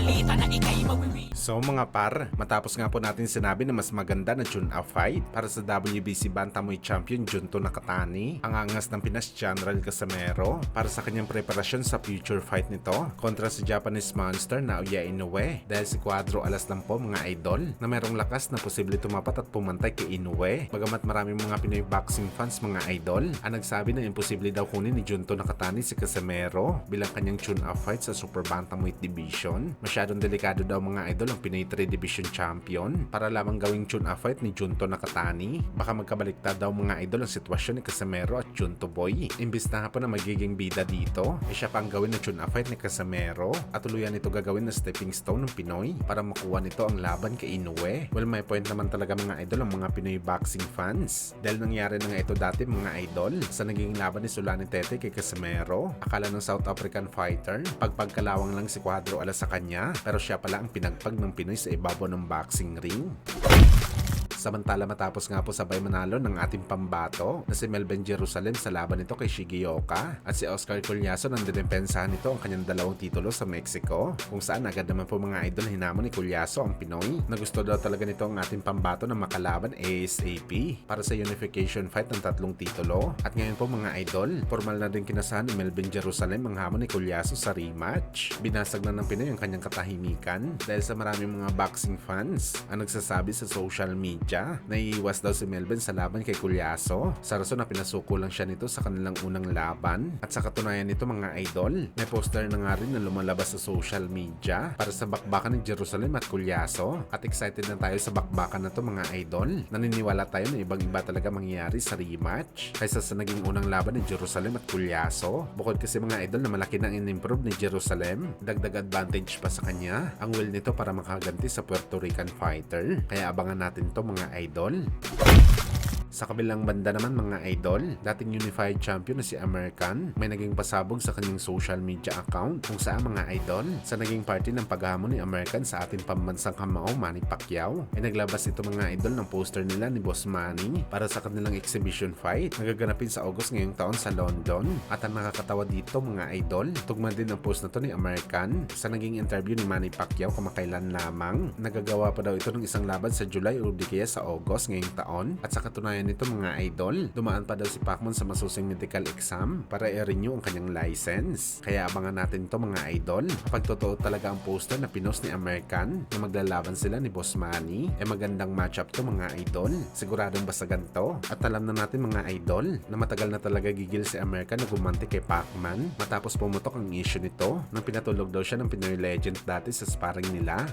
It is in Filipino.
balita na ika'y mawiwi. So mga par, matapos nga po natin sinabi na mas maganda na tune-up fight para sa WBC Bantamweight Champion Junto Nakatani, ang angas ng Pinas General Casimero para sa kanyang preparasyon sa future fight nito kontra sa Japanese monster na Naoya Inoue, dahil si Cuadro alas lang po mga idol na merong lakas na posible tumapat at pumantay kay Inoue. Bagamat maraming mga Pinoy boxing fans mga idol ang nagsabi na imposible daw kunin ni Junto Nakatani si Casimero bilang kanyang tune-up fight sa Super Bantamweight Division. Masyadong delikado daw mga idol ang Pinoy 3 Division Champion para lamang gawing tune-up fight ni Junto Nakatani. Baka magkabaliktad daw mga idol ang sitwasyon ni Casimero at Junto Boy. Imbis na hapon na magiging bida dito, siya pa ang gawin na tune-up fight ni Casimero at tuluyan ito gagawin na stepping stone ng Pinoy para makuha nito ang laban kay Inoue. Well, may point naman talaga mga idol ang mga Pinoy boxing fans dahil nangyari na nga ito dati mga idol sa naging laban ni Sulani Tete kay Casimero. Akala ng South African fighter pagkalawang lang si Cuadro alas sa kanya, pero siya pala ang pinagpag ng Pinoy sa ibabaw ng boxing ring. Samantala matapos nga po sabay manalo ng ating pambato na si Melvin Jerusalem sa laban nito kay Shigioka at si Oscar Culiaso nang dinepensahan nito ang kanyang dalawang titulo sa Mexico, kung saan agad naman po mga idol hinamon ni Culiaso ang Pinoy na gusto daw talaga nito ang ating pambato na makalaban ASAP para sa unification fight ng tatlong titulo. At ngayon po mga idol, formal na din kinasahan ni Melvin Jerusalem ang hamon ni Culiaso sa rematch. Binasag na ng Pinoy ang kanyang katahimikan dahil sa maraming mga boxing fans ang nagsasabi sa social media na iiwas daw si Melvin sa laban kay Culiaso sa rason na pinasuko lang siya nito sa kanilang unang laban. At sa katunayan nito mga idol, may poster na nga rin na lumalabas sa social media para sa bakbakan ng Jerusalem at Culiaso, at excited na tayo sa bakbakan na to mga idol. Naniniwala tayo na ibang iba talaga mangyayari sa rematch kaysa sa naging unang laban ni Jerusalem at Culiaso. Bukod kasi mga idol na malaki na in-improve ni Jerusalem, dagdag advantage pa sa kanya ang will nito para makaganti sa Puerto Rican fighter. Kaya abangan natin to mga idol. Sa kabilang banda naman mga idol, dating unified champion na si American may naging pasabog sa kanyang social media account kung saan mga idol sa naging party ng paghamon ni American sa ating pambansang kamao Manny Pacquiao ay naglabas ito mga idol ng poster nila ni Boss Manny para sa kanilang exhibition fight na gaganapin sa August ngayong taon sa London. At ang nakakatawa dito mga idol, tugma din ang post na to ni American sa naging interview ni Manny Pacquiao kamakailan lamang. Nagagawa pa daw ito ng isang laban sa July o di kaya sa August ngayong taon. At sa katunayan nito mga idol, dumaan pa daw si Pacman sa masusing medical exam para i-renew ang kanyang license. Kaya abangan natin to mga idol. Kapag totoo talaga ang poster na pinost ni American na maglalaban sila ni Boss Manny, magandang matchup to mga idol. Siguradong basagan to. At alam na natin mga idol na matagal na talaga gigil si American na gumanti kay Pacman matapos pumutok ang issue nito nang pinatulog daw siya ng Pinoy legend dati sa sparring nila.